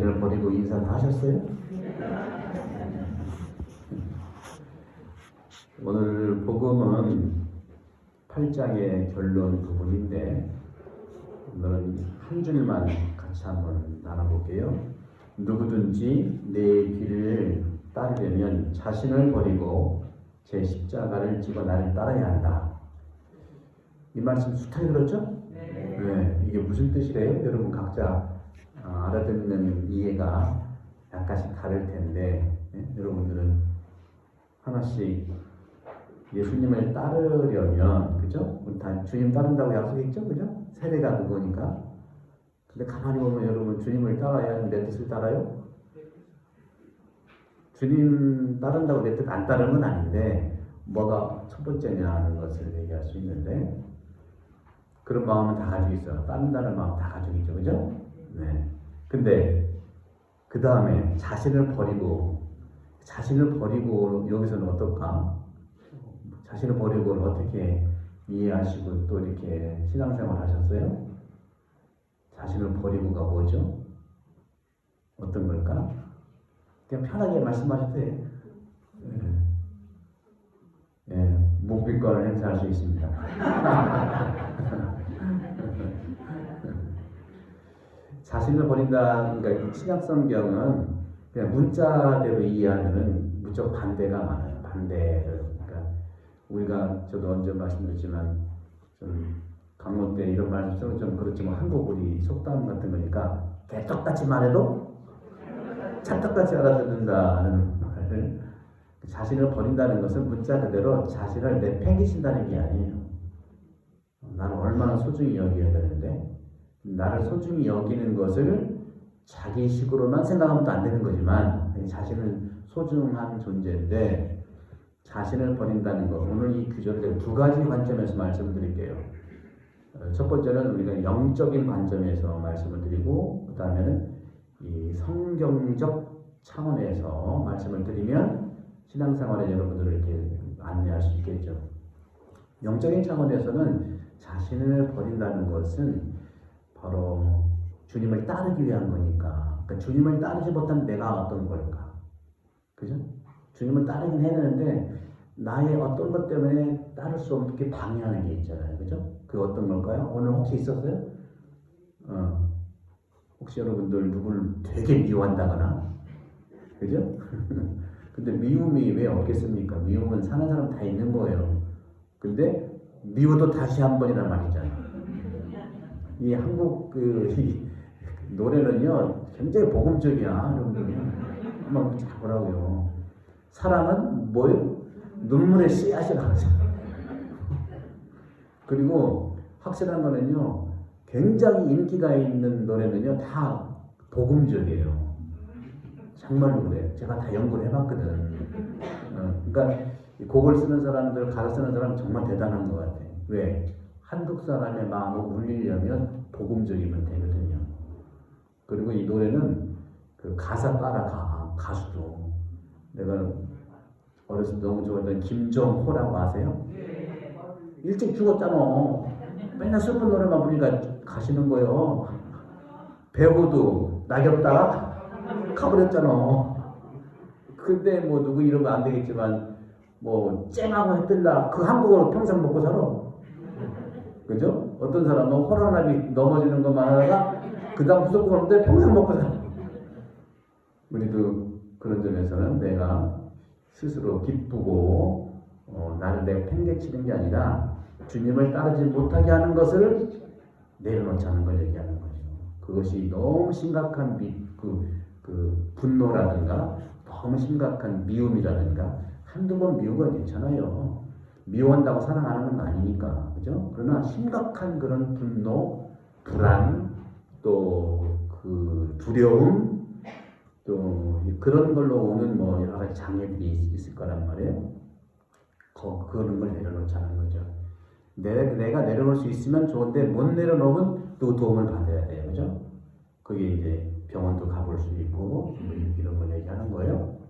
자신을 버리고 인사 다 하셨어요? 오늘 복음은 8장의 결론 부분인데 오늘은 한 줄만 같이 한번 나눠볼게요. 누구든지 내 길을 따르려면 자신을 버리고 제 십자가를 지고 나를 따라야 한다. 이 말씀 숱하게 들었죠? 네. 이게 무슨 뜻이래요? 여러분 각자 알아듣는 이해가 약간씩 다를 텐데 여러분들은 하나씩 예수님을 따르려면, 그죠? 다 주님 따른다고 약속했죠? 그죠? 세례가 그거니까. 근데 가만히 보면 여러분 주님을 따라야 내 뜻을 따라요? 주님 따른다고 내 뜻 안 따르는 건 아닌데 뭐가 첫 번째냐는 것을 얘기할 수 있는데 그런 마음은 다 가지고 있어. 따른다는 마음 다 가지고 있죠. 그죠? 네. 근데 그 다음에 자신을 버리고 여기서는 어떨까? 자신을 버리고는 어떻게 이해하시고 또 이렇게 신앙생활 하셨어요? 자신을 버리고가 뭐죠? 어떤 걸까? 그냥 편하게 말씀하셔도 돼요. 묵비권을 행사할 수 있습니다. 자신을 버린다, 그러니까 신약성경은 그냥 문자대로 이해하면은 무척 반대가 많아요. 반대를. 그러니까 우리가 저도 언제 말씀드렸지만 좀 강론 때 이런 말씀 좀 그렇지만 한국 우리 속담 같은 거니까 개떡같이 말해도 찰떡같이 알아듣는다는 말을 자신을 버린다는 것은 문자 그대로 자신을 내팽개친다는 게 아니에요. 나는 얼마나 소중히 여겨야 되는데 나를 소중히 여기는 것을 자기식으로만 생각하면 또 안 되는 거지만 자신은 소중한 존재인데 자신을 버린다는 것, 오늘 이 규절을 두 가지 관점에서 말씀을 드릴게요. 첫 번째는 우리가 영적인 관점에서 말씀을 드리고 그 다음에는 이 성경적 차원에서 말씀을 드리면 신앙생활에 여러분들을 이렇게 안내할 수 있겠죠. 영적인 차원에서는 자신을 버린다는 것은 바로 주님을 따르기 위한 거니까. 그러니까 주님을 따르지 못한 내가 어떤 걸까? 그죠? 주님을 따르긴 해야 되는데 나의 어떤 것 때문에 따를 수 없게 방해하는 게 있잖아요. 그죠? 그 어떤 걸까요? 오늘 혹시 있었어요? 혹시 여러분들 누구를 되게 미워한다거나 그죠? 근데 미움이 왜 없겠습니까? 미움은 사는 사람 다 있는 거예요. 근데 미워도 다시 한 번이란 말이잖아요. 이 한국 이 노래는요 굉장히 복음적이야. 여러분들 한번 보라고요. 사랑은 뭐예요? 눈물의 씨앗이라고 하죠. 그리고 확실한 거는요 굉장히 인기가 있는 노래는요 다 복음적이에요. 정말로 그래요. 제가 다 연구를 해봤거든. 그러니까 곡을 쓰는 사람들, 가사 쓰는 사람 정말 대단한 것 같아. 왜? 한국 사람의 마음을 울리려면 복음적이면 되거든요. 그리고 이 노래는 그 가사 따라가, 가수도. 내가 어렸을 때 너무 좋아했던 김정호라고 아세요? 일찍 죽었잖아. 맨날 슬픈 노래만 부르니까 가시는 거예요. 배우도 낙엽 따라 가버렸잖아. 근데 뭐 누구 이러면 안 되겠지만 뭐 쨍하고 해뜰라 그 한국어로 평생 먹고 살아. 그죠? 어떤 사람은 호랑나비 넘어지는 것만 하다가 그 다음 후속곡 하는데 평생 먹고 살아. 우리도 그런 점에서는 내가 스스로 기쁘고 나를 내가 팽개치는 게 아니라 주님을 따르지 못하게 하는 것을 내려놓자는 걸 얘기하는 거죠. 그것이 너무 심각한 분노라든가 너무 심각한 미움이라든가 한두 번 미우면 괜찮아요. 미워한다고 사랑하는 건 아니니까. 그죠? 그러나 심각한 그런 분노, 불안, 또 그 두려움, 또 그런 걸로 오는 뭐 여러 가지 장애들이 있을 거란 말이에요. 그런 걸 내려놓자는 거죠. 내가 내려놓을 수 있으면 좋은데 못 내려놓으면 또 도움을 받아야 돼요. 그죠? 그게 이제 병원도 가볼 수 있고 이런 걸 얘기하는 거예요.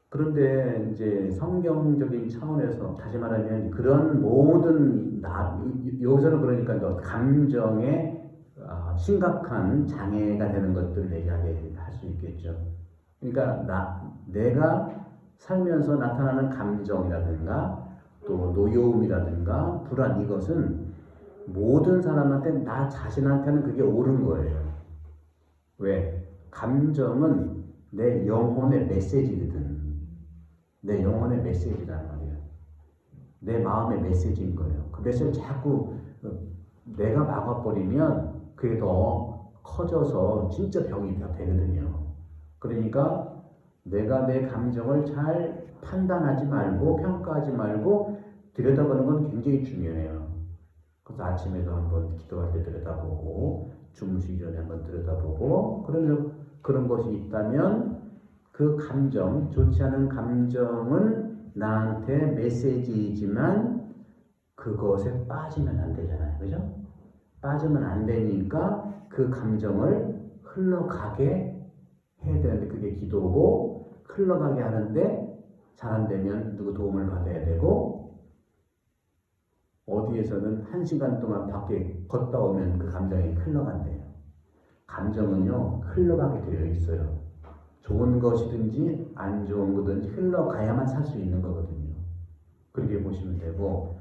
그런데 이제 성경적인 차원에서 다시 말하면 그런 모든 여기서는 그러니까 감정의 심각한 장애가 되는 것들을 얘기하게 할 수 있겠죠. 그러니까 내가 살면서 나타나는 감정이라든가 또 노여움이라든가 불안, 이것은 모든 사람한테, 나 자신한테는 그게 옳은 거예요. 왜? 감정은 내 영혼의 메시지거든. 내 영혼의 메시지란 말이에요. 내 마음의 메시지인 거예요. 그 메시지를 자꾸 내가 막아버리면 그게 더 커져서 진짜 병이 되거든요. 그러니까 내가 내 감정을 잘 판단하지 말고 평가하지 말고 들여다보는 건 굉장히 중요해요. 그래서 아침에도 한번 기도할 때 들여다보고 주무시기 전에 한번 들여다보고, 그러면 그런 것이 있다면 그 감정, 좋지 않은 감정은 나한테 메시지이지만 그것에 빠지면 안 되잖아요. 그죠? 빠지면 안 되니까 그 감정을 흘러가게 해야 되는데, 그게 기도고, 흘러가게 하는데 잘 안 되면 누구 도움을 받아야 되고, 어디에서는 1시간 동안 밖에 걷다 오면 그 감정이 흘러간대요. 감정은요, 흘러가게 되어 있어요. 좋은 것이든지 안 좋은 거든지 흘러가야만 살 수 있는 거거든요. 그렇게 보시면 되고,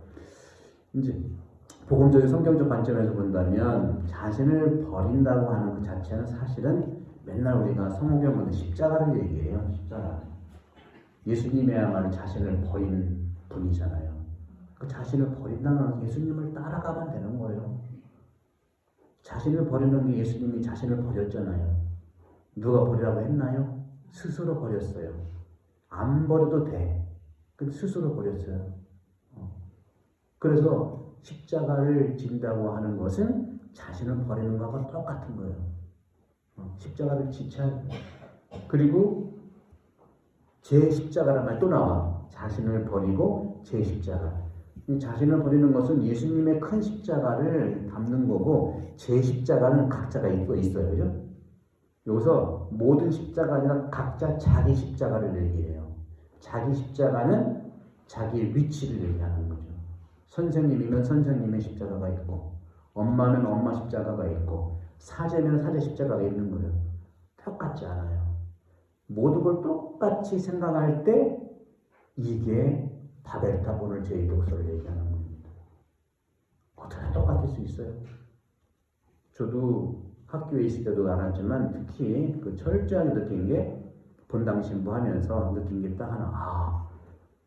이제 복음적인 성경적 관점에서 본다면 자신을 버린다고 하는 그 자체는 사실은 맨날 우리가 성경에 보면 십자가를 얘기해요. 십자가. 예수님이야말로 자신을 버린 분이잖아요. 그 자신을 버린다는 예수님을 따라가면 되는 거예요. 자신을 버리는 게, 예수님이 자신을 버렸잖아요. 누가 버리라고 했나요? 스스로 버렸어요. 안 버려도 돼. 근데 스스로 버렸어요. 그래서 십자가를 진다고 하는 것은 자신을 버리는 것과 똑같은 거예요. 십자가를 지쳐야 돼. 그리고 제 십자가란 말 또 나와. 자신을 버리고 제 십자가. 자신을 버리는 것은 예수님의 큰 십자가를 담는 거고, 제 십자가는 각자가 있어요. 그죠? 여기서 모든 십자가 아니라 각자 자기 십자가를 얘기해요. 자기 십자가는 자기 위치를 얘기하는 거죠. 선생님이면 선생님의 십자가가 있고, 엄마면 엄마 십자가가 있고, 사제면 사제 십자가가 있는 거예요. 똑같지 않아요. 모든 걸 똑같이 생각할 때 이게 바벨탑, 오늘 제 독서를 얘기하는 겁니다. 어떻게 똑같을 수 있어요? 저도 학교에 있을 때도 알았지만 특히 그 철저하게 느낀 게, 본당 신부하면서 느낀 게 딱 하나,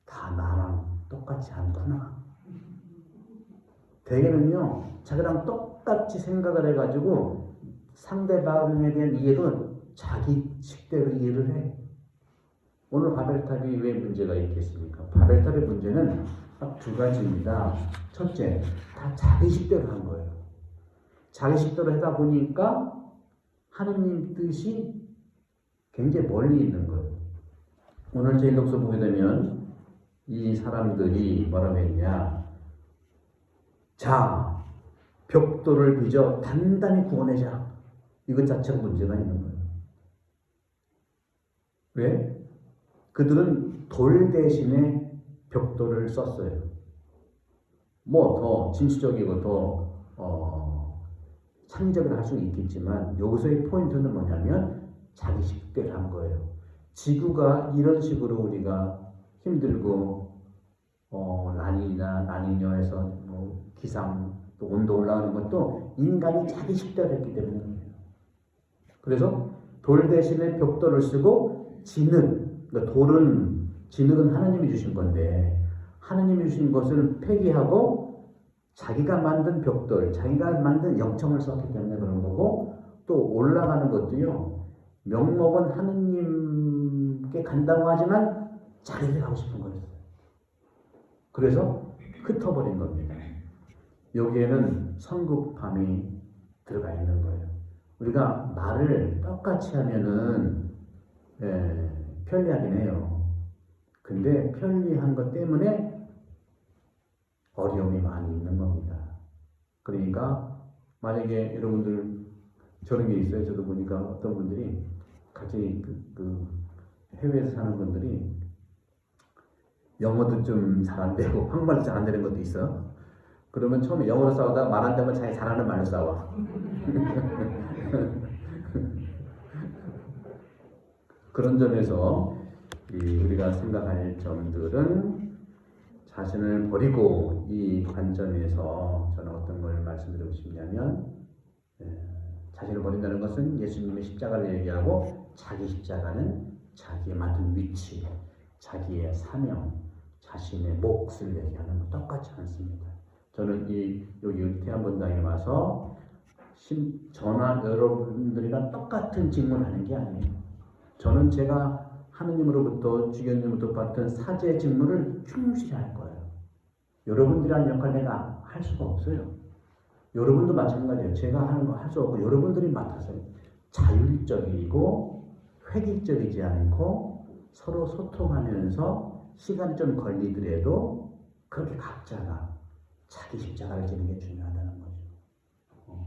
다 나랑 똑같지 않구나. 대개는요, 자기랑 똑같이 생각을 해가지고 상대방에 대한 이해도 자기 식대로 이해를 해. 오늘 바벨탑이 왜 문제가 있겠습니까? 바벨탑의 문제는 딱 두 가지입니다. 첫째, 다 자기 식대로 한 거예요. 자기 식대로 하다 보니까 하느님 뜻이 굉장히 멀리 있는 거예요. 오늘 제 독서 보게 되면 이 사람들이 뭐라고 했냐. 자, 벽돌을 빚어 단단히 구워내자. 이것 자체가 문제가 있는 거예요. 왜? 그들은 돌 대신에 벽돌을 썼어요. 뭐 더 진취적이고 더 창의적으로 할 수는 있겠지만, 여기서의 포인트는 뭐냐면 자기 식대로 한 거예요. 지구가 이런 식으로 우리가 힘들고 라니냐에서 기상 또 온도 올라가는 것도 인간이 자기 식대로 했기 때문입니다. 그래서 돌 대신에 벽돌을 쓰고, 그러니까 진흙은 하나님이 주신 건데, 하나님이 주신 것을 폐기하고 자기가 만든 벽돌, 자기가 만든 역청을 썼기 때문에 그런 거고, 또 올라가는 것도요, 명목은 하나님께 간다고 하지만 자기들이 하고 싶은 거였어요. 그래서 흩어버린 겁니다. 여기에는 성급함이 들어가 있는 거예요. 우리가 말을 똑같이 하면은 편리하긴 해요. 근데 편리한 것 때문에 어려움이 많이 있는 겁니다. 그러니까 만약에 여러분들 저런 게 있어요. 저도 보니까 어떤 분들이 같이 해외에서 사는 분들이 영어도 좀 잘 안 되고 한국말도 잘 안 되는 것도 있어. 그러면 처음에 영어로 싸우다가 말 안 되면 자기 잘하는 말로 싸워. 그런 점에서 우리가 생각할 점들은 자신을 버리고 이 관점에서 저는 어떤 걸 말씀드리고 싶냐면 자신을 버린다는 것은 예수님의 십자가를 얘기하고 자기 십자가는 자기의 맡은 위치, 자기의 사명, 자신의 몫을 얘기하는 것 똑같지 않습니다. 저는 여기 태안본당에 와서 저나 여러분들이랑 똑같은 직무를 하는 게 아니에요. 저는 제가 하느님으로부터 주교님으로부터 받은 사제 직무를 충실히 할 거예요. 여러분들이란 역할 내가 할 수가 없어요. 여러분도 마찬가지예요. 제가 하는 거 할 수 없고 여러분들이 맡아서 자율적이고 획일적이지 않고 서로 소통하면서 시간이 좀 걸리더라도 그렇게 각자가 자기 십자가를 지는 게 중요하다는 거죠.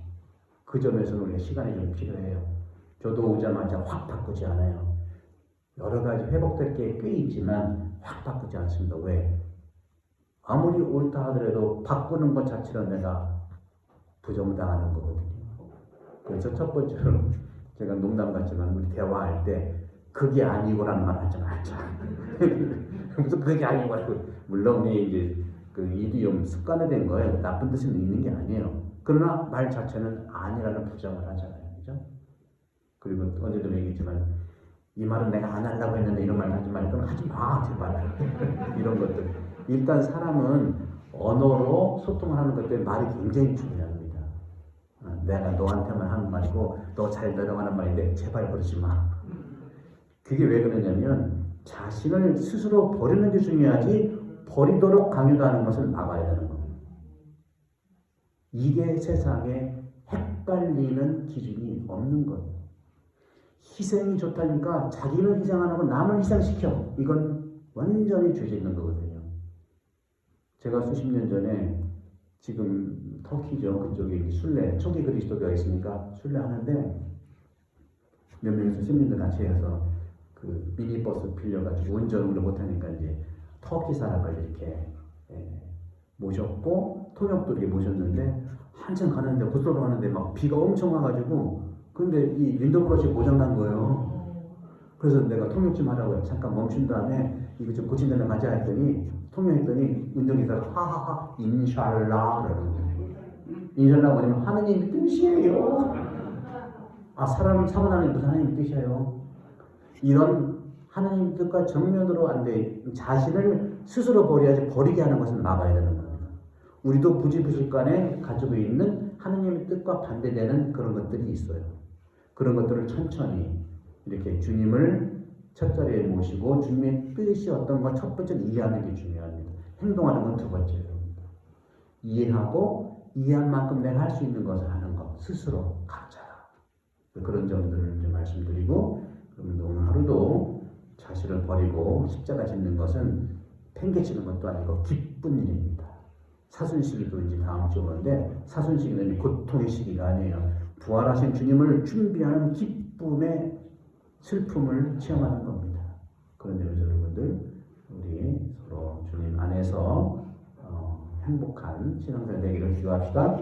그 점에서는 우리가 시간이 좀 필요해요. 저도 오자마자 확 바꾸지 않아요. 여러 가지 회복될 게 꽤 있지만 확 바꾸지 않습니다. 왜? 아무리 옳다 하더라도 바꾸는 것 자체로 내가 부정당하는 거거든요. 그래서 첫 번째로 제가 농담 같지만 우리 대화할 때 그게 아니고라는 말 하지 말자. 무슨 그게 아니고 물론 이제 그 이디움 습관화된 거예요. 나쁜 뜻은 있는 게 아니에요. 그러나 말 자체는 아니라는 부정을 하잖아요. 그죠? 그리고 언제도 얘기했지만 이 말은 내가 안 하려고 했는데 이런 말 하지 말고 하지 마 제발. 이런 것들. 일단 사람은 언어로 소통을 하는 것 때문에 말이 굉장히 중요합니다. 내가 너한테만 하는 말이고 너 잘 들어가는 말인데 제발 그러지 마. 그게 왜 그러냐면 자신을 스스로 버리는 게 중요하지 버리도록 강요하는 것을 막아야 되는 겁니다. 이게 세상에 헷갈리는 기준이 없는 거예요. 희생이 좋다니까 자기는 희생 안 하고 남을 희생시켜. 이건 완전히 죄 짓는 거거든요. 제가 수십 년 전에 지금 터키죠. 그쪽에 순례, 초기 그리스도교가 있으니까 순례하는데 몇 명이서 시민들 같이 해서 그 미니버스 빌려가지고 운전을 못하니까 이제 터키 사람을 이렇게 모셨고 통역도 이렇게 모셨는데 한참 가는데 고속도로 가는데 막 비가 엄청 와가지고 근데 이 윈도브러시 고장난 거예요. 그래서 내가 통역 좀 하라고요. 잠깐 멈춘 다음에 이거 좀 고친다면 가자 했더니 통역했더니 운전기사가 하하하 인샬라 그러는 거예요. 인샬라 뭐냐면 하느님 뜻이에요. 아 사람 사고나는 무슨 하느님 뜻이에요. 이런 하느님 뜻과 정면으로 안 돼. 자신을 스스로 버려야지 버리게 하는 것은 막아야 되는 겁니다. 우리도 부지부식간에 가지고 있는 하느님의 뜻과 반대되는 그런 것들이 있어요. 그런 것들을 천천히 이렇게 주님을 첫 자리에 모시고 주님의 뜻이 어떤 건 첫 번째는 이해하는 게 중요합니다. 행동하는 건 두 번째입니다. 이해하고 이해한 만큼 내가 할 수 있는 것을 하는 것 스스로 각자가 그런 점들을 좀 말씀드리고 그러면 오늘 하루도 자신을 버리고 십자가 짓는 것은 팽개치는 것도 아니고 기쁜 일입니다. 사순시기도 이제 다음 주 오는데 사순시기는 고통의 시기가 아니에요. 부활하신 주님을 준비하는 기쁨의 슬픔을 체험하는 겁니다. 그런 점에서 여러분들 우리 서로 주님 안에서 행복한 신앙생활 되기를 기도합시다.